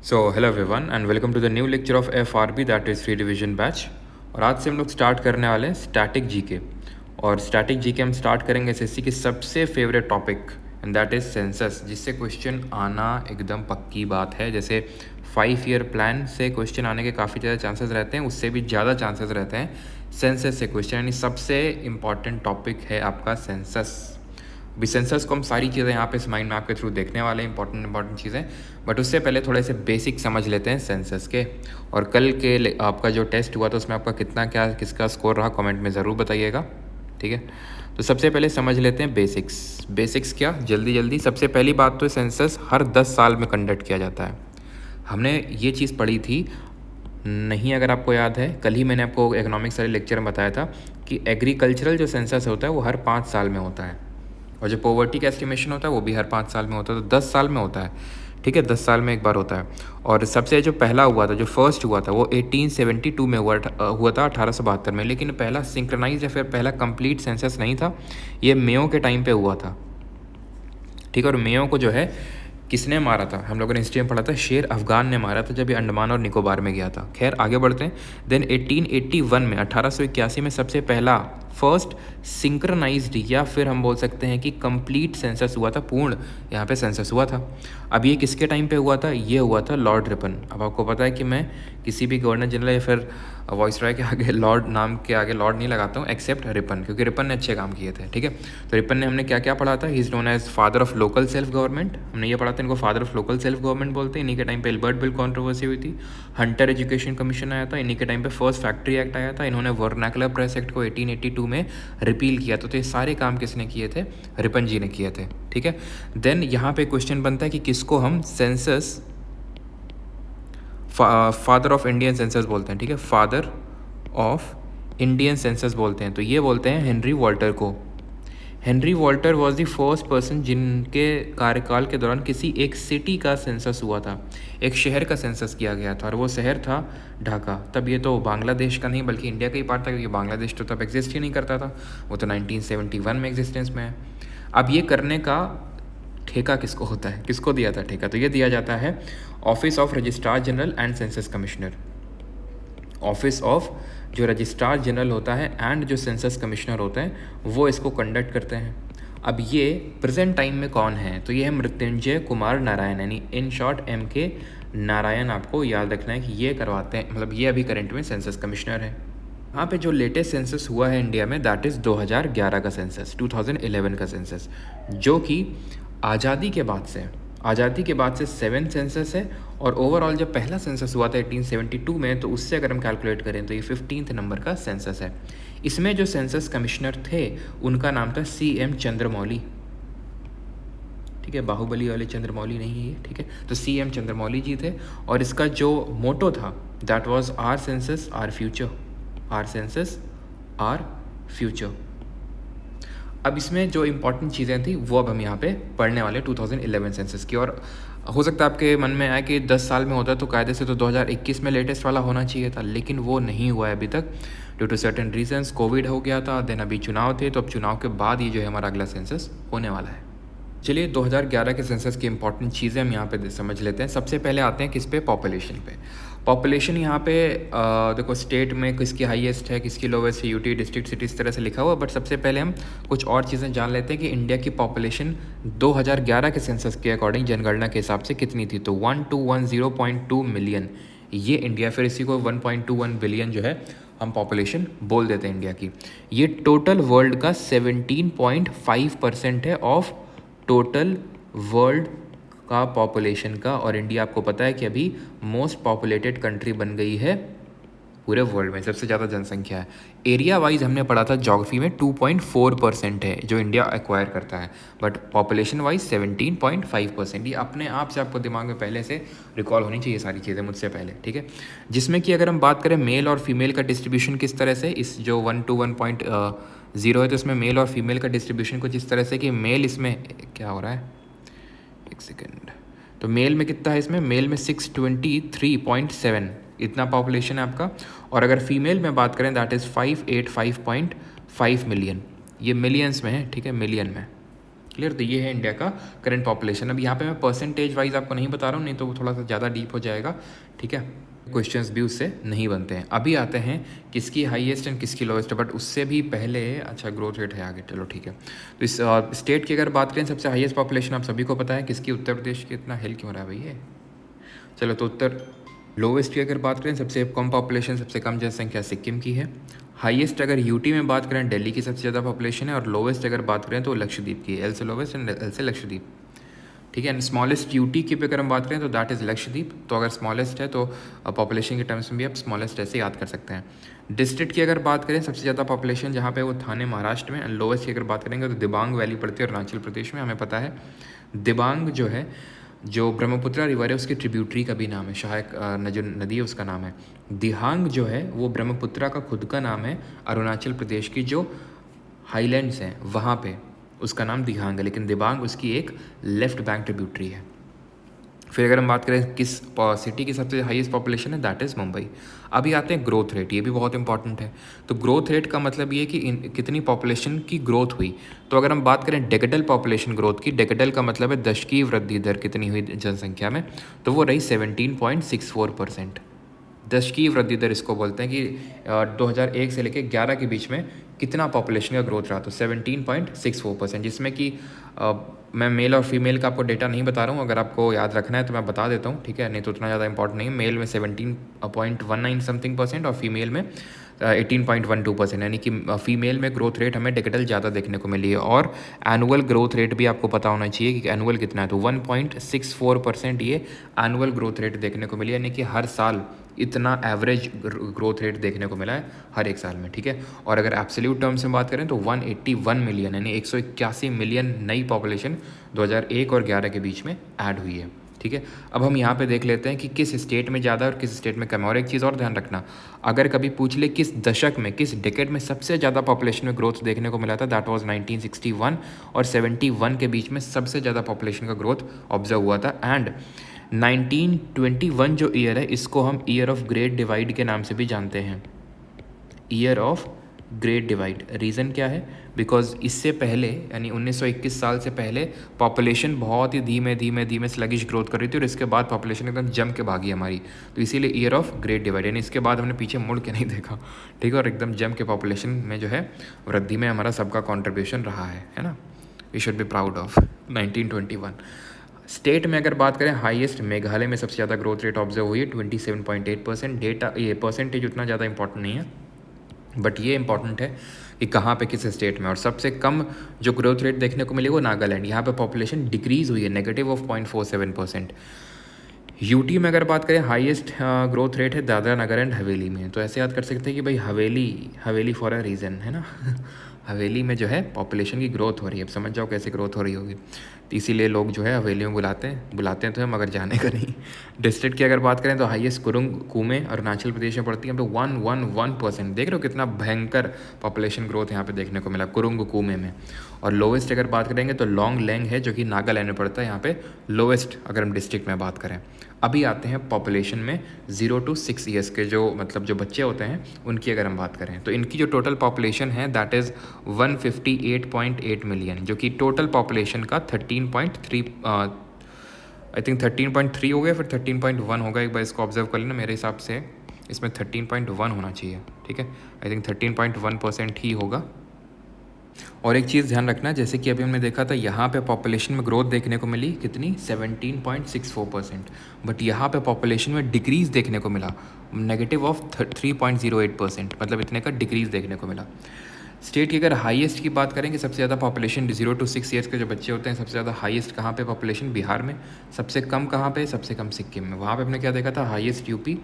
So hello everyone and welcome to the new lecture of FRB that is free division batch. और आज से हम लोग start करने वाले हैं स्टैटिक जीके। और स्टैटिक जीके हम स्टार्ट करेंगे एसएससी की सबसे favourite topic and that is census, जिससे क्वेश्चन आना एकदम पक्की बात है। जैसे 5 ईयर प्लान से क्वेश्चन आने के काफ़ी ज़्यादा चांसेस रहते हैं, उससे भी ज़्यादा चांसेस रहते हैं सेंसस से क्वेश्चन, यानी सबसे इंपॉर्टेंट टॉपिक है आपका सेंसस। अभी सेंसस को हम सारी चीज़ें यहाँ पे इस माइंड मैप के थ्रू देखने वाले हैं, इंपॉर्टेंट चीज़ें। बट उससे पहले थोड़े से बेसिक समझ लेते हैं सेंसस के। और कल के आपका जो टेस्ट हुआ था उसमें आपका किसका स्कोर रहा, कमेंट में ज़रूर बताइएगा, ठीक है। तो सबसे पहले समझ लेते हैं बेसिक्स क्या, जल्दी सबसे पहली बात तो सेंसस हर 10 साल में कंडक्ट किया जाता है। हमने ये चीज़ पढ़ी थी नहीं, अगर आपको याद है, कल ही मैंने आपको इकोनॉमिक्स वाले लेक्चर में बताया था कि एग्रीकल्चरल जो सेंसस होता है वो हर 5 साल में होता है, और जो पॉवर्टी का एस्टिमेशन होता है वो भी हर 5 साल में होता है। तो 10 साल में होता है, ठीक है, 10 साल में एक बार होता है। और सबसे जो पहला हुआ था, जो फर्स्ट हुआ था, वो 1872 में हुआ था 1872 में। लेकिन पहला सिंक्रनाइज या फिर पहला कंप्लीट सेंसस नहीं था, ये मेयो के टाइम पे हुआ था, ठीक है। और मेयो को जो है किसने मारा था, हम लोगों ने हिस्ट्री में पढ़ा था, शेर अफगान ने मारा था जब ये अंडमान और निकोबार में गया था। खैर आगे बढ़ते हैं। देन 1881 में 1881 में सबसे पहला फर्स्ट सिंक्रनाइज्ड या फिर हम बोल सकते हैं कि कंप्लीट सेंसस हुआ था, पूर्ण यहाँ पे सेंसस हुआ था। अब ये किसके टाइम पे हुआ था, ये हुआ था लॉर्ड रिपन। अब आपको पता है कि मैं किसी भी गवर्नर जनरल या फिर वॉइसरॉय के आगे लॉर्ड नाम के आगे लॉर्ड नहीं लगाता हूँ, एक्सेप्ट रिपन, क्योंकि रिपन ने अच्छे काम किए थे, ठीक है। तो रिपन ने हमने क्या क्या पढ़ा था, he is known as father of local self government. हमने ये पढ़ा था, इनको father of local self government बोलते हैं। इन्हीं के टाइम पे एल्बर्ट बिल कॉन्ट्रोवर्सी हुई थी, हंटर एजुकेशन कमीशन आया था, इन्हीं के टाइम पे फर्स्ट फैक्ट्री एक्ट आया था, इन्होंने वर्नाकुलर प्रेस एक्ट को 1882 में रिपील किया था। तो ये सारे काम किसने किए थे, रिपन जी ने किए थे, ठीक है। देन यहाँ पे क्वेश्चन बनता है कि किसको हम census father of Indian census बोलते हैं, ठीक है, फादर ऑफ इंडियन सेंसस बोलते हैं। तो ये बोलते हैं हेनरी वॉल्टर को। Henry Walter was the first person जिनके कार्यकाल के दौरान किसी एक सिटी का सेंसस हुआ था, एक शहर का सेंसस किया गया था, और वो शहर था ढाका। तब ये तो बांग्लादेश का नहीं बल्कि इंडिया का ही पार्ट था, क्योंकि बांग्लादेश तो तब एग्जिस्ट ही नहीं करता था, वो तो 1971 में एग्जिस्टेंस में है। अब ये करने का ठेका किसको होता है, किसको दिया था ठेका, तो ये दिया जाता है office of registrar general and census commissioner. Office of जो रजिस्ट्रार जनरल होता है एंड जो सेंसस कमिश्नर होते हैं वो इसको कंडक्ट करते हैं। अब ये प्रेजेंट टाइम में कौन है, तो ये है मृत्युंजय कुमार नारायण, यानी इन शॉर्ट MK नारायण। आपको याद रखना है कि ये करवाते हैं, मतलब ये अभी करंट में सेंसस कमिश्नर है। यहाँ पे जो लेटेस्ट सेंसस हुआ है इंडिया में दैट इज़ 2011 का सेंसस, 2011 का सेंसस, जो कि आज़ादी के बाद से 7th सेंसस है। और ओवरऑल जब पहला सेंसस हुआ था 1872 में, तो उससे अगर हम कैलकुलेट करें तो ये 15th नंबर का सेंसस है। इसमें जो सेंसस कमिश्नर थे उनका नाम था CM चंद्रमौली, ठीक है, बाहुबली वाले चंद्रमौली नहीं है ये, ठीक है। तो CM चंद्रमौली जी थे, और इसका जो मोटो था that was our census our future, our census our future. अब इसमें जो इंपॉर्टेंट चीज़ें थी वो अब हम यहाँ पे पढ़ने वाले 2011 सेंसस की। और हो सकता है आपके मन में आए कि 10 साल में होता है तो कायदे से तो 2021 में लेटेस्ट वाला होना चाहिए था, लेकिन वो नहीं हुआ है अभी तक due to certain reasons. Covid हो गया था, देन अभी चुनाव थे, तो अब चुनाव के बाद ये जो है हमारा अगला सेंसस होने वाला है। चलिए 2011 के सेंसस की इंपॉर्टेंट चीज़ें हम यहाँ पे समझ लेते हैं। सबसे पहले आते हैं किस पे, पॉपुलेशन पे। पॉपुलेशन यहाँ पे देखो स्टेट में किसकी हाईएस्ट है, किसकी लोवेस्ट है, UT डिस्ट्रिक्ट सिटी इस तरह से लिखा हुआ। बट सबसे पहले हम कुछ और चीज़ें जान लेते हैं कि इंडिया की पॉपुलेशन 2011 के सेंसस के अकॉर्डिंग जनगणना के हिसाब से कितनी थी। तो 1210.2 मिलियन ये इंडिया, फिर इसी को 1.21 बिलियन जो है हम पॉपुलेशन बोल देते हैं इंडिया की। ये टोटल वर्ल्ड का 17.5% है ऑफ टोटल वर्ल्ड का पॉपुलेशन का। और इंडिया आपको पता है कि अभी मोस्ट पॉपुलेटेड कंट्री बन गई है पूरे वर्ल्ड में, सबसे ज़्यादा जनसंख्या है। एरिया वाइज हमने पढ़ा था ज्योग्राफी में 2.4% है जो इंडिया एक्वायर करता है, बट पॉपुलेशन वाइज 17.5%। ये अपने आप से आपको दिमाग में पहले से रिकॉल होनी चाहिए सारी चीज़ें मुझसे पहले, ठीक है। जिसमें कि अगर हम बात करें मेल और फीमेल का डिस्ट्रीब्यूशन किस तरह से, इस जो 1 to 1.0 है, तो इसमें मेल और फीमेल का डिस्ट्रीब्यूशन कुछ इस तरह से कि मेल इसमें क्या हो रहा है, एक सेकेंड, तो मेल में कितना है, इसमें मेल में 623.7 इतना पॉपुलेशन है आपका। और अगर फीमेल में बात करें दैट इज़ 585.5 मिलियन, ये मिलियंस में है, ठीक है, मिलियन में। क्लियर। तो ये है इंडिया का करंट पॉपुलेशन। अब यहाँ पे मैं परसेंटेज वाइज आपको नहीं बता रहा हूँ, नहीं तो वो थोड़ा सा ज़्यादा डीप हो जाएगा, ठीक है, क्वेश्चंस भी उससे नहीं बनते हैं। अभी आते हैं किसकी हाईएस्ट एंड किसकी लोएस्ट, बट उससे भी पहले अच्छा ग्रोथ रेट है आगे, चलो ठीक है। तो इस स्टेट की अगर बात करें सबसे हाईएस्ट पॉपुलेशन आप सभी को पता है किसकी, उत्तर प्रदेश की। इतना हेल क्यों रहा है भाई ये, चलो। तो उत्तर लोवेस्ट की अगर बात करें सबसे कम पॉपुलेशन, सबसे कम जनसंख्या सिक्किम की है। हाईएस्ट अगर यूटी में बात करें दिल्ली की सबसे ज़्यादा पॉपुलेशन है, और लोवेस्ट अगर बात करें तो लक्षद्वीप की, एल से लोवेस्ट एंड एल से लक्षद्वीप, ठीक है। एंड स्मॉलेस्ट यूटी की अगर हम बात करें तो दैट इज़ लक्षद्वीप। तो अगर स्मॉलेस्ट है तो पॉपुलेशन के टर्म्स में भी आप स्मॉलेस्ट ऐसे याद कर सकते हैं। डिस्ट्रिक्ट की अगर बात करें सबसे ज़्यादा पॉपुलेशन जहाँ पे वो थाने महाराष्ट्र में, एंड लोवेस्ट की अगर बात करेंगे तो दिबांग वैली पड़ती है अरुणाचल प्रदेश में। हमें पता है दिबांग जो है, जो ब्रह्मपुत्रा रिवर है उसकी ट्रिब्यूटरी का भी नाम है, सहायक जो नदी है उसका नाम है। दिहांग जो है वो ब्रह्मपुत्रा का खुद का नाम है, अरुणाचल प्रदेश की जो हाईलैंड्स हैं वहाँ पे उसका नाम दिहांग है, लेकिन दिबांग उसकी एक लेफ्ट बैंक ट्रिब्यूटरी है। फिर अगर हम बात करें किस सिटी की सबसे हाईएस्ट पॉपुलेशन है, दैट इज़ मुंबई। अभी आते हैं ग्रोथ रेट, ये भी बहुत इंपॉर्टेंट है। तो ग्रोथ रेट का मतलब ये कि कितनी पॉपुलेशन की ग्रोथ हुई। तो अगर हम बात करें डेकेडल पॉपुलेशन ग्रोथ की, डेकेडल का मतलब है दशकीय वृद्धि दर कितनी हुई जनसंख्या में, तो वो रही 17.64%। दशकीय वृद्धि दर इसको बोलते हैं कि 2001 से लेकर 11 के बीच में कितना पॉपुलेशन का ग्रोथ रहा, तो 17.64%, जिसमें कि मैं मेल और फीमेल का आपको डेटा नहीं बता रहा हूँ, अगर आपको याद रखना है तो मैं बता देता हूँ, ठीक है, नहीं तो उतना ज़्यादा इंपॉर्टेंट नहीं है। मेल में 17.19 समथिंग परसेंट और फीमेल में 18.12%, यानी कि फीमेल में ग्रोथ रेट हमें डेकेडल ज़्यादा देखने को मिली है। और एनुअल ग्रोथ रेट भी आपको पता होना चाहिए कि एनुअल कितना है, तो 1.64% ये एनुअल ग्रोथ रेट देखने को मिली, यानी कि हर साल इतना एवरेज ग्रोथ रेट देखने को मिला है हर एक साल में, ठीक है। और अगर एब्सोल्यूट टर्म्स में बात करें तो 181 मिलियन यानी 181 मिलियन नई पॉपुलेशन 2001 और 11 के बीच में ऐड हुई है, ठीक है। अब हम यहाँ पे देख लेते हैं कि किस स्टेट में ज़्यादा और किस स्टेट में कम है। और एक चीज़ और ध्यान रखना, अगर कभी पूछ ले किस दशक में, किस डेकेड में सबसे ज़्यादा पॉपुलेशन में ग्रोथ देखने को मिला था, दैट वाज 1961 और 71 के बीच में सबसे ज़्यादा पॉपुलेशन का ग्रोथ ऑब्जर्व हुआ था। एंड 1921 जो ईयर है इसको हम ईयर ऑफ ग्रेट डिवाइड के नाम से भी जानते हैं, year of great divide. Reason क्या है, बिकॉज इससे पहले यानी 1921 साल से पहले पॉपुलेशन बहुत ही धीमे धीमे धीमे स्लगिश ग्रोथ कर रही थी, और इसके बाद पॉपुलेशन एकदम जम के भागी हमारी, तो इसीलिए ईयर ऑफ ग्रेट डिवाइड, यानी इसके बाद हमने पीछे मुड़ के नहीं देखा, ठीक है। और एकदम जम के पॉपुलेशन में जो है वृद्धि में हमारा सबका कॉन्ट्रीब्यूशन रहा है ना। We should be proud of 1921। State में अगर बात करें हाईएस्ट मेघालय में सबसे ज़्यादा ग्रोथ रेट ऑब्जर्व हुई है 27.8%। डेटा ये परसेंटेज उतना ज़्यादा इंपॉर्टेंट नहीं है, बट ये इंपॉर्टेंट है कि कहाँ पे किस स्टेट में। और सबसे कम जो ग्रोथ रेट देखने को मिले वो नागालैंड, यहाँ पे पॉपुलेशन डिक्रीज हुई है -0.47%। यूटी में अगर बात करें हाईएस्ट ग्रोथ रेट है दादरा नगर एंड हवेली में। तो ऐसे याद कर सकते हैं कि भाई हवेली फॉर अ रीज़न है ना हवेली में जो है पॉपुलेशन की ग्रोथ हो रही है, अब समझ जाओ कैसे ग्रोथ हो रही होगी। तो इसीलिए लोग जो है हवेली में बुलाते हैं तो है, मगर जाने का नहीं। डिस्ट्रिक्ट की अगर बात करें तो हाईएस्ट कुरुंग कुमे अरुणाचल प्रदेश में पड़ती है, तो 111%। देख रहे हो कितना भयंकर पॉपुलेशन ग्रोथ यहाँ पे देखने को मिला कुरुंग कुमे में। और लोवेस्ट अगर बात करेंगे तो लॉन्ग लैंग है जो कि नागालैंड में पड़ता है, यहाँ पे लोवेस्ट अगर हम डिस्ट्रिक्ट में बात करें। अभी आते हैं पॉपुलेशन में 0 to 6 ईयर्स के जो मतलब जो बच्चे होते हैं उनकी अगर हम बात करें, तो इनकी जो टोटल पॉपुलेशन है दैट इज़ 158.8 मिलियन, जो कि टोटल पॉपुलेशन का 13.3 आई थिंक 13.3 हो गया, फिर 13.1 होगा। एक बार इसको ऑब्जर्व कर लेना, मेरे हिसाब से इसमें 13.1 होना चाहिए, ठीक है। आई थिंक 13.1% ही होगा। और एक चीज़ ध्यान रखना, जैसे कि अभी हमने देखा था यहाँ पे पॉपुलेशन में ग्रोथ देखने को मिली कितनी 17.64%, बट यहाँ पे पॉपुलेशन में डिक्रीज़ देखने को मिला -3.08%, मतलब इतने का डिक्रीज़ देखने को मिला। स्टेट की अगर हाईएस्ट की बात करें कि सबसे ज़्यादा पॉपुलेशन 0 to 6 ईयर्स के जो बच्चे होते हैं, सबसे ज़्यादा हाईएस्ट कहाँ पे पॉपुलेशन, बिहार में। सबसे कम कहाँ पे, सबसे कम सिक्किम में। वहाँ पे हमने क्या देखा था, हाईएस्ट यूपी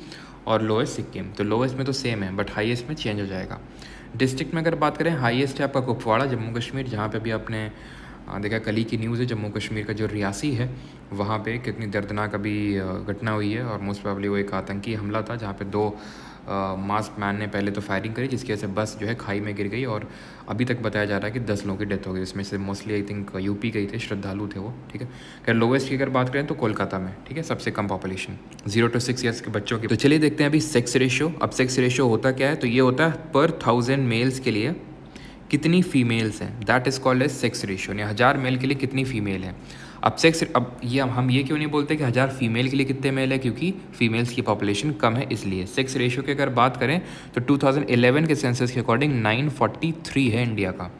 और लोएस्ट सिक्किम। तो लोएस्ट में तो सेम है बट हाईएस्ट में चेंज हो जाएगा। डिस्ट्रिक्ट में अगर बात करें हाईएस्ट है आपका कुपवाड़ा जम्मू कश्मीर, जहाँ पे भी आपने देखा कल ही की न्यूज़ है, जम्मू कश्मीर का जो रियासी है वहाँ पे कितनी दर्दनाक अभी घटना हुई है। और मोस्ट प्रोबेबली वो एक आतंकी हमला था जहाँ पे 2 मास्क मैन ने पहले तो फायरिंग करी, जिसकी वजह से बस जो है खाई में गिर गई, और अभी तक बताया जा रहा है कि 10 लोगों की डेथ हो गई, इसमें से मोस्टली आई थिंक यूपी गई थे, श्रद्धालु थे वो, ठीक है। खैर लोवेस्ट की अगर बात करें तो कोलकाता में, ठीक है, सबसे कम पॉपुलेशन 0 to 6 ईयर्स के बच्चों की। तो चलिए देखते हैं अभी सेक्स रेशियो। अब सेक्स रेशियो होता क्या है, तो ये होता है पर 1000 मेल्स के लिए कितनी फीमेल्स हैं, that is called as sex ratio, यानी 1000 मेल के लिए कितनी फीमेल है। अब ये हम ये क्यों नहीं बोलते कि 1000 फीमेल के लिए कितने मेल है, क्योंकि फीमेल्स की पॉपुलेशन कम है इसलिए। सेक्स रेशियो की अगर बात करें तो 2011 के सेंसस के अकॉर्डिंग 943 है इंडिया का,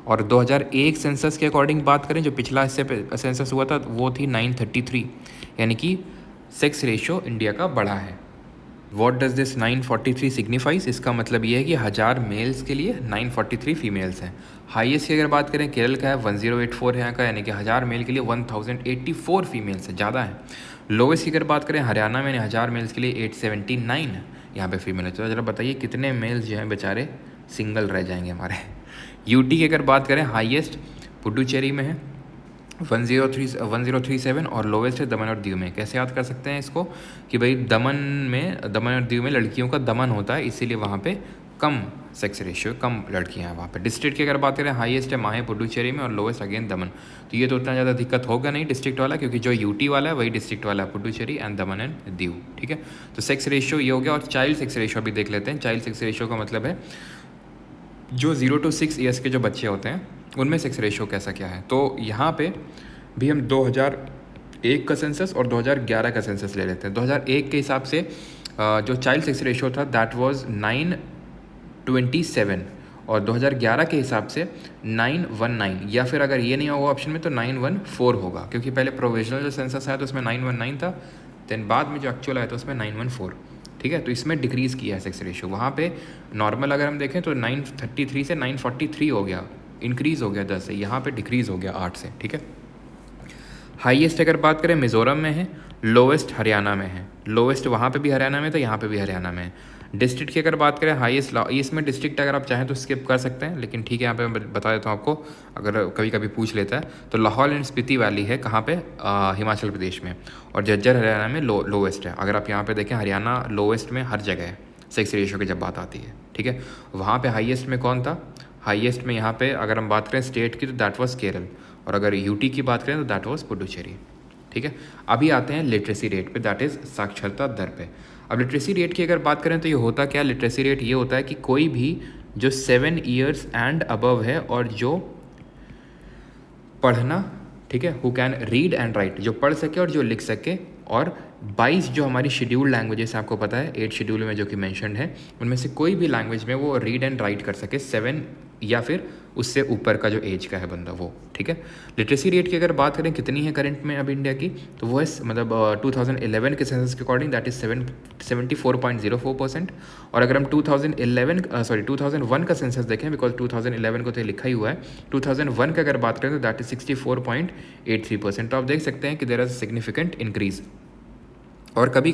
और 2001 सेंसस के अकॉर्डिंग बात करें जो पिछला इससे सेंसस हुआ था वो थी 933, यानी कि सेक्स रेशियो इंडिया का बढ़ा है। वॉट डज दिस 943 सिग्निफाइज, इसका मतलब ये है कि 1000 मेल्स के लिए 943 फीमेल्स हैं। हाईएस्ट की अगर बात करें केरल का है 1084 है यहाँ का, यानी कि 1000 मेल के लिए 1084 फीमेल्स है, ज़्यादा है। लोवेस्ट की अगर बात करें हरियाणा में 1000 मेल्स के लिए 879 यहाँ पे फीमेल है। तो ज़रा बताइए कितने मेल्स जो हैं बेचारे सिंगल रह जाएंगे हमारे। यूटी की अगर बात करें हाईएस्ट पुडुचेरी में है 1037 और लोवेस्ट है दमन और दीव में। कैसे याद कर सकते हैं इसको कि भाई दमन और दीव में लड़कियों का दमन होता है, इसीलिए वहाँ पे कम सेक्स रेशियो, कम लड़कियाँ हैं वहाँ पे। डिस्ट्रिक्ट की अगर बात करें हाईएस्ट है माहे पुडुचेरी में और लोवेस्ट अगेन दमन। तो ये तो उतना ज़्यादा दिक्कत होगा नहीं डिस्ट्रिक्ट वाला, क्योंकि जो यूटी वाला है वही डिस्ट्रिक्ट वाला है, Puducherry and Daman and Diu, ठीक है। तो सेक्स रेशियो ये हो गया। और चाइल्ड सेक्स रेशियो भी देख लेते हैं। चाइल्ड सेक्स रेशियो का मतलब है जो 0 to 6 ईयर्स के जो बच्चे होते हैं उनमें सेक्स रेशियो कैसा क्या है। तो यहाँ पे भी हम 2001 का सेंसस और 2011 का सेंसस ले लेते हैं। 2001 के हिसाब से जो चाइल्ड सेक्स रेशियो था दैट वाज 927 और 2011 के हिसाब से 919, या फिर अगर ये नहीं होगा ऑप्शन में तो 914 होगा, क्योंकि पहले प्रोविजनल जो सेंसस आया तो उसमें 919 था, देन बाद में जो एक्चुअल आया तो उसमें 914, ठीक है। तो इसमें डिक्रीज़ किया है सेक्स रेशियो। वहाँ पे नॉर्मल अगर हम देखें तो 933 से 943 हो गया, इंक्रीज़ हो गया 10 से, यहाँ पे डिक्रीज़ हो गया 8 से, ठीक है। हाईएस्ट अगर बात करें मिज़ोरम में है, लोवेस्ट हरियाणा में है। लोवेस्ट वहाँ पे भी हरियाणा में था, यहाँ पे भी हरियाणा में है। डिस्ट्रिक्ट की अगर बात करें हाईएस्ट, इसमें डिस्ट्रिक्ट अगर आप चाहें तो स्किप कर सकते हैं, लेकिन ठीक है यहाँ पे मैं बता देता हूँ आपको, अगर कभी कभी पूछ लेता है तो लाहौल एंड स्पीति वैली है कहाँ पे, हिमाचल प्रदेश में, और झज्जर हरियाणा में लोवेस्ट है। अगर आप यहाँ पे देखें हरियाणा लोवेस्ट में हर जगह है सेक्स रेशियो की जब बात आती है, ठीक है। वहाँ पे हाईएस्ट में कौन था, हाईएस्ट में यहाँ पे अगर हम बात करें स्टेट की तो दैट वाज केरल, और अगर यूटी की बात करें तो दैट वाज पुडुचेरी, ठीक है। अभी आते हैं लिटरेसी रेट पे, दैट इज़ साक्षरता दर पे। अब लिटरेसी रेट की अगर बात करें तो ये होता क्या, लिटरेसी रेट ये होता है कि कोई भी जो 7 ईयर्स एंड अबव है और जो पढ़ना, ठीक है, who can read and right, जो पढ़ सके और जो लिख सके, और 22 जो हमारी शेड्यूल्ड लैंग्वेजेस आपको पता है 8 शेड्यूल में जो कि मेंशन्ड है, उनमें से कोई भी लैंग्वेज में वो रीड एंड राइट कर सके, 7 या फिर उससे ऊपर का जो एज का है बंदा वो, ठीक है। लिटरेसी रेट की अगर बात करें कितनी है करंट में अब इंडिया की, तो वो है मतलब 2011 के सेंसस के अकॉर्डिंग दैट इज़ 74.04%। और अगर हम 2001 का सेंसस देखें, बिकॉज 2011 को तो लिखा ही हुआ है, 2001 का अगर बात करें तो दैट इज़ 64.83%। तो आप देख सकते हैं कि there is a significant increase. और कभी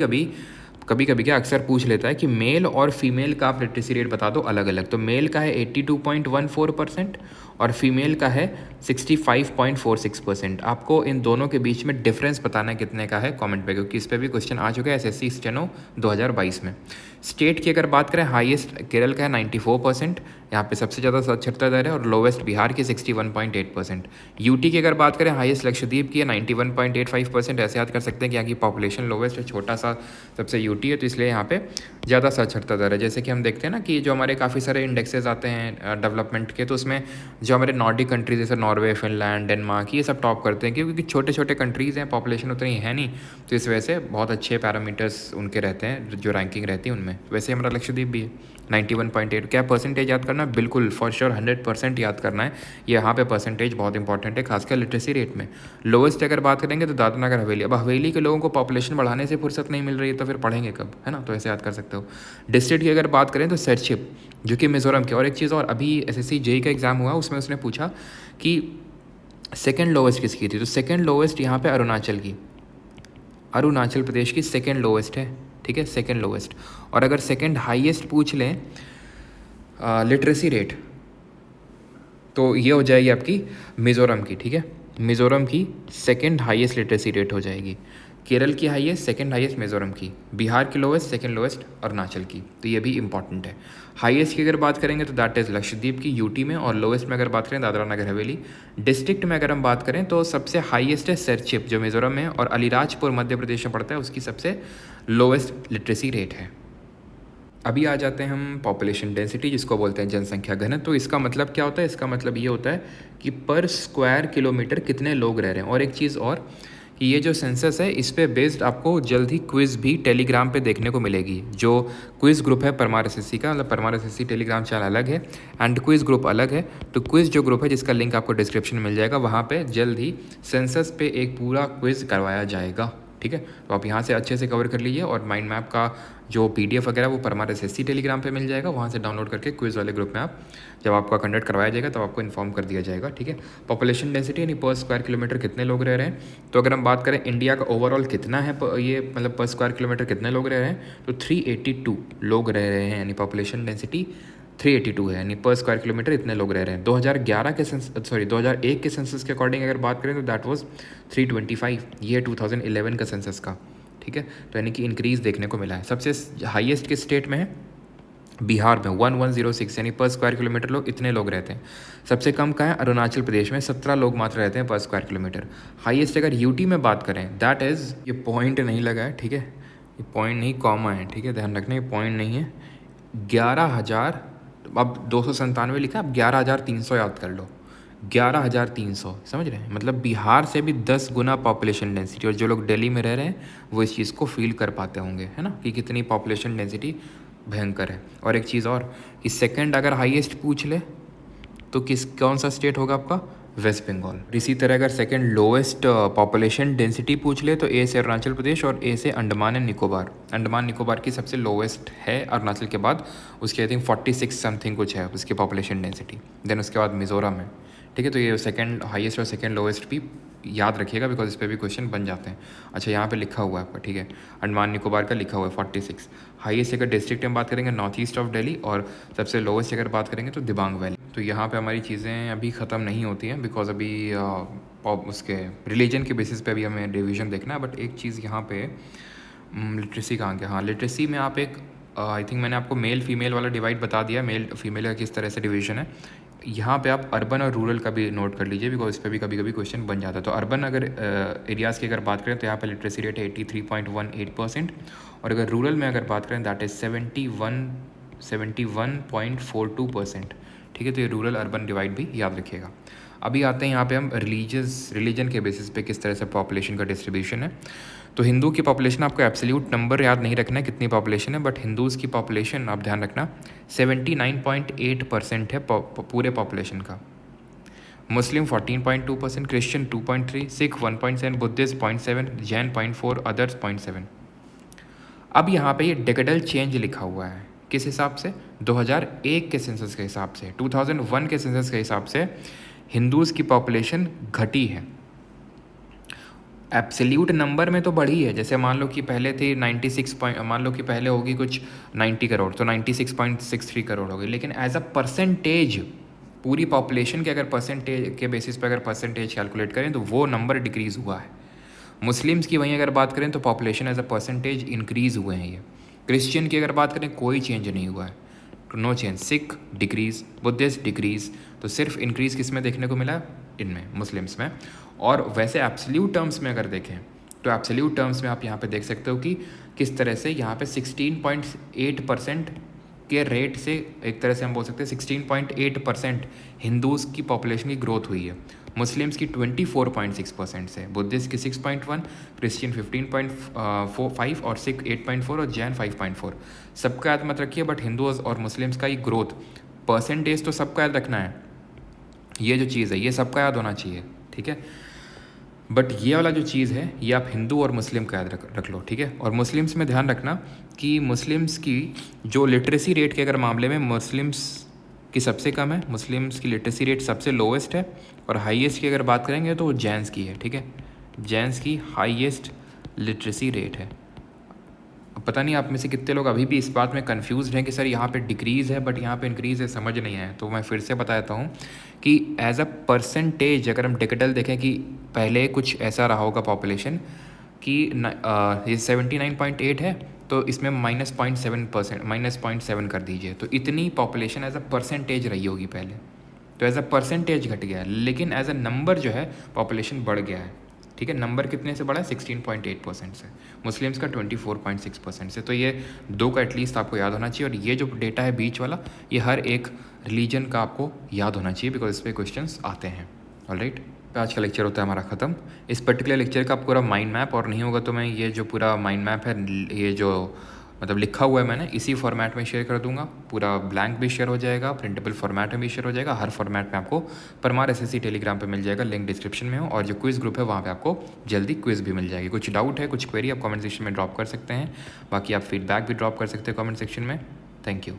कभी क्या अक्सर पूछ लेता है कि मेल और फीमेल का आप लिटरेसी रेट बता दो अलग अलग। तो मेल का है 82.14% और फीमेल का है 65.46%। आपको इन दोनों के बीच में डिफरेंस बताना है कितने का है कमेंट पे, क्योंकि इस पर भी क्वेश्चन आ चुका है एसएससी स्टेनो 2022 में। स्टेट की अगर बात करें हाईएस्ट केरल का है 94%, यहाँ पे सबसे ज़्यादा साक्षरता दर है, और लोवेस्ट बिहार की 61.8%। यूटी की अगर बात करें हाईएस्ट लक्षद्वीप की है 91.85%। ऐसे याद कर सकते हैं कि यहाँ की पॉपुलेशन लोवेस्ट है, छोटा सा सबसे यूटी है, तो इसलिए यहाँ पे ज़्यादा साक्षरता दर है। जैसे कि हम देखते हैं ना कि जो हमारे काफ़ी सारे इंडेक्सेस आते हैं डेवलपमेंट के, तो उसमें जो हमारे नॉर्डिक कंट्रीज जैसे नॉर्वे, फिनलैंड, डेनमार्क, ये सब टॉप करते हैं, क्योंकि छोटे छोटे कंट्रीज़ हैं, पॉपुलेशन उतनी है नहीं, तो इस वजह से बहुत अच्छे पैरामीटर्स उनके रहते हैं, जो रैंकिंग रहती है उनमें। वैसे हमारा लक्षद्वीप भी है 91.8। क्या परसेंटेज याद करना, बिल्कुल फॉर श्योर 100% याद करना है। ये यहाँ पे परसेंटेज बहुत इंपॉर्टेंट है, खासकर लिटरेसी रेट में। लोवेस्ट अगर बात करेंगे तो दादरा नगर हवेली। अब हवेली के लोगों को पॉपुलेशन बढ़ाने से फुर्सत नहीं मिल रही है, तो फिर पढ़ेंगे कब, है ना, तो ऐसे याद कर सकते हो। डिस्ट्रिक्ट की अगर बात करें तो सरछिप, जो कि मिजोरम की। और एक चीज़ और, अभी एसएससी जेई का एग्ज़ाम हुआ, उसमें उसने पूछा कि सेकेंड लोवेस्ट किसकी थी, तो सेकेंड लोवेस्ट यहाँ पे अरुणाचल की, अरुणाचल प्रदेश की सेकेंड लोवेस्ट है, ठीक है, सेकेंड लोवेस्ट। और अगर सेकेंड हाईएस्ट पूछ लें लिटरेसी रेट, तो ये हो जाएगी आपकी मिज़ोरम की, ठीक है, मिज़ोरम की सेकेंड हाईएस्ट लिटरेसी रेट हो जाएगी। केरल की हाईएस्ट, सेकेंड हाईएस्ट मिज़ोरम की। बिहार की लोवेस्ट, सेकेंड लोवेस्ट अरुणाचल की। तो ये भी इंपॉर्टेंट है। हाईएस्ट की अगर बात करेंगे तो दैट इज़ लक्षद्वीप की, यूटी में, और लोवेस्ट में अगर बात करें दादरा नगर हवेली। डिस्ट्रिक्ट में अगर हम बात करें तो सबसे हाईएस्ट है सरछिप, जो मिज़ोरम में है, और अलीराजपुर मध्य प्रदेश में पड़ता है, उसकी सबसे लोवेस्ट लिटरेसी रेट है। अभी आ जाते हैं हम पॉपुलेशन डेंसिटी, जिसको बोलते हैं जनसंख्या घनत्व। तो इसका मतलब क्या होता है? इसका मतलब ये होता है कि पर स्क्वायर किलोमीटर कितने लोग रह रहे हैं। और एक चीज़ और कि ये जो सेंसस है इस पे बेस्ड आपको जल्द ही क्विज़ भी टेलीग्राम पे देखने को मिलेगी। जो क्विज़ ग्रुप है परमार एसएससी का, मतलब परमार एसएससी टेलीग्राम चैनल अलग है एंड क्विज़ ग्रुप अलग है। तो क्विज़ जो ग्रुप है जिसका लिंक आपको डिस्क्रिप्शन में मिल जाएगा, वहाँ पे जल्द ही सेंसस पे एक पूरा क्विज़ करवाया जाएगा, ठीक है। तो आप यहाँ से अच्छे से कवर कर लीजिए। और माइंड मैप का जो PDF वगैरह वो परमार एसएससी टेलीग्राम पे मिल जाएगा, वहाँ से डाउनलोड करके क्विज़ वाले ग्रुप में आप जब आपका कंडक्ट करवाया जाएगा तब आपको इन्फॉर्म कर दिया जाएगा, ठीक है। पॉपुलेशन डेंसिटी यानी पर स्क्वायर किलोमीटर कितने लोग रह रहे हैं। तो अगर हम बात करें इंडिया का ओवरऑल कितना है ये मतलब पर स्क्वायर किलोमीटर कितने लोग रह रहे हैं, तो 382 लोग रह रहे हैं, यानी पॉपुलेशन डेंसिटी 382 है, यानी पर स्क्वायर किलोमीटर इतने लोग रह रहे हैं। 2011 के 2001 के सेंसस के अकॉर्डिंग अगर बात करें तो दैट वाज 325, ये 2011 का सेंसस का, ठीक है। तो यानी कि इंक्रीज़ देखने को मिला है। सबसे हाईएस्ट किस स्टेट में है? बिहार में 1106, यानी पर स्क्वायर किलोमीटर लोग इतने लोग रहते हैं। सबसे कम का है अरुणाचल प्रदेश में 17 लोग मात्र रहते हैं पर स्क्वायर किलोमीटर। हाईएस्ट अगर यूटी में बात करें, दैट इज़, ये पॉइंट नहीं लगा है, ठीक है, ये पॉइंट नहीं कॉमा है, ठीक है, ध्यान रखना ये पॉइंट नहीं है। 11,000, अब 297 लिखा है, अब 11,300 याद कर लो। 11,300, समझ रहे हैं? मतलब बिहार से भी 10 गुना पॉपुलेशन डेंसिटी। और जो लोग दिल्ली में रह रहे हैं वो इस चीज़ को फील कर पाते होंगे, है ना, कि कितनी पॉपुलेशन डेंसिटी भयंकर है। और एक चीज़ और कि सेकंड अगर हाईएस्ट पूछ ले तो कौन सा स्टेट होगा आपका? वेस्ट बंगाल। इसी तरह अगर सेकंड लोएस्ट पॉपुलेशन डेंसिटी पूछ ले तो ए से अरुणाचल प्रदेश और ए से अंडमान एंड निकोबार। अंडमान निकोबार की सबसे लोएस्ट है अरुणाचल के बाद, उसकी आई थिंक 46 समथिंग कुछ है उसकी पॉपुलेशन डेंसिटी। देन उसके बाद मिज़ोरम है, ठीक है। तो ये सेकंड हाईएस्ट और सेकंड लोएस्ट भी याद रखिएगा बिकॉज इस पर भी क्वेश्चन बन जाते हैं। अच्छा, यहाँ पे लिखा हुआ है आपका, ठीक है, अंडमान निकोबार का लिखा हुआ है 46। हाईएस्ट अगर डिस्ट्रिक्ट में बात करेंगे नॉर्थ ईस्ट ऑफ दिल्ली, और सबसे लोएस्ट अगर बात करेंगे तो दिबांग वैली। तो यहाँ पे हमारी चीज़ें अभी ख़त्म नहीं होती हैं बिकॉज अभी उसके रिलीजन के बेसिस पे अभी हमें डिवीजन देखना है। बट एक चीज़ यहाँ पे लिटरेसी कहाँ गया? हाँ, लिटरेसी में आप एक आई थिंक मैंने आपको मेल फीमेल वाला डिवाइड बता दिया, मेल फीमेल का किस तरह से डिवीजन है। यहाँ पे आप अर्बन और रूरल का भी नोट कर लीजिए बिकॉज इस पर भी कभी कभी क्वेश्चन बन जाता है। तो अर्बन अगर एरियाज़ की अगर बात करें तो यहाँ पे लिटरेसी रेट है 83.18%, और अगर रूरल में अगर बात करें दैट इज़ 71.42%, ठीक है। तो ये रूरल अर्बन डिवाइड भी याद रखिएगा। अभी आते हैं यहाँ पे हम रिलीजन के बेसिस पे किस तरह से पॉपुलेशन का डिस्ट्रीब्यूशन है। तो हिंदू की पॉपुलेशन, आपको एब्सोल्यूट नंबर याद नहीं रखना है कितनी पॉपुलेशन है, बट हिंदूज़ की पॉपुलेशन आप ध्यान रखना 79.8% है पूरे पॉपुलेशन का। मुस्लिम 14.2%, Christian 2.3, Sikh 1.7, Buddhist 0.7, Jain 0.4, others 0.7। अब यहाँ पे ये डेकेडल चेंज लिखा हुआ है, किस हिसाब से? 2001 के सेंसस के हिसाब से, 2001 के सेंसस के हिसाब से हिंदूज़ की पॉपुलेशन घटी है। एब्सोल्यूट नंबर में तो बढ़ी है, जैसे मान लो कि पहले थी 96 मान लो कि पहले होगी कुछ 90 करोड़, तो 96.63 करोड़ होगी। लेकिन एज अ परसेंटेज पूरी पॉपुलेशन के अगर परसेंटेज के बेसिस पर अगर परसेंटेज कैलकुलेट करें तो वो नंबर डिक्रीज़ हुआ है। मुस्लिम्स की वहीं अगर बात करें तो population as a percentage increase हुए हैं ये। क्रिश्चियन की अगर बात करें कोई चेंज नहीं हुआ है, तो no change. Sikh decrease, Buddhist decrease, तो सिर्फ इंक्रीज़ किस में देखने को मिला? इनमें, मुस्लिम्स में। और वैसे एब्सोल्यूट टर्म्स में अगर देखें तो एब्सोल्यूट टर्म्स में आप यहाँ पे देख सकते हो कि किस तरह से यहाँ पे 16.8% के रेट से, एक तरह से हम बोल सकते हैं 16.8% हिंदूज़ की पॉपुलेशन की ग्रोथ हुई है। मुस्लिम्स की 24.6% से, बुद्धिस्ट की 6.1, क्रिश्चियन 15.5 और सिख 8.4 और जैन 5.4। सबका याद मत रखिए, बट हिंदूज़ और मुस्लिम्स का ही ग्रोथ परसेंटेज तो सबका याद रखना है। ये जो चीज़ है ये सबका याद होना चाहिए, ठीक है। बट ये वाला जो चीज़ है ये आप हिंदू और मुस्लिम का याद रख लो, ठीक है। और मुस्लिम्स में ध्यान रखना कि मुस्लिम्स की जो लिटरेसी रेट के अगर मामले में मुस्लिम्स की सबसे कम है, मुस्लिम्स की लिटरेसी रेट सबसे लोवेस्ट है, और हाईएस्ट की अगर बात करेंगे तो वो जैन्स की है, ठीक है। जैन्स की हाईएस्ट लिटरेसी रेट है। अब पता नहीं आप में से कितने लोग अभी भी इस बात में कंफ्यूज हैं कि सर यहाँ पे डिक्रीज़ है बट यहाँ पे इंक्रीज़ है, समझ नहीं आया। तो मैं फिर से बताता हूँ कि एज अ परसेंटेज अगर हम डेकेडल देखें कि पहले कुछ ऐसा रहा होगा पॉपुलेशन कि ये 79.8 है, तो इसमें -0.7% -0.7 कर दीजिए, तो इतनी पॉपुलेशन एज अ परसेंटेज रही होगी पहले। तो एज अ परसेंटेज घट गया है, लेकिन एज अ नंबर जो है पॉपुलेशन बढ़ गया है, ठीक है। नंबर कितने से बढ़ा है? 16.8% से। मुस्लिम्स का 24.6% से। तो ये 2 का एटलीस्ट आपको याद होना चाहिए। और ये जो डेटा है बीच वाला, ये हर एक रिलीजन का आपको याद होना चाहिए, बिकॉज इस पर क्वेश्चंस आते हैं। ऑलराइट, आज का लेक्चर होता है हमारा ख़त्म। इस पर्टिकुलर लेक्चर का पूरा माइंड मैप, और नहीं होगा तो मैं ये जो पूरा माइंड मैप है, ये जो मतलब लिखा हुआ है मैंने, इसी फॉर्मेट में शेयर कर दूंगा। पूरा ब्लैंक भी शेयर हो जाएगा, प्रिंटेबल फॉर्मेट में भी शेयर हो जाएगा। हर फॉर्मेट में आपको परमार SSC टेलीग्राम पे मिल जाएगा, लिंक डिस्क्रिप्शन में हो। और जो क्विज़ ग्रुप है वहाँ पे आपको जल्दी क्विज़ भी मिल जाएगी। कुछ डाउट है, कुछ क्वेरी, आप कमेंट सेक्शन में ड्रॉप कर सकते हैं। बाकी आप फीडबैक भी ड्रॉप कर सकते हैं कमेंट सेक्शन में। Thank you.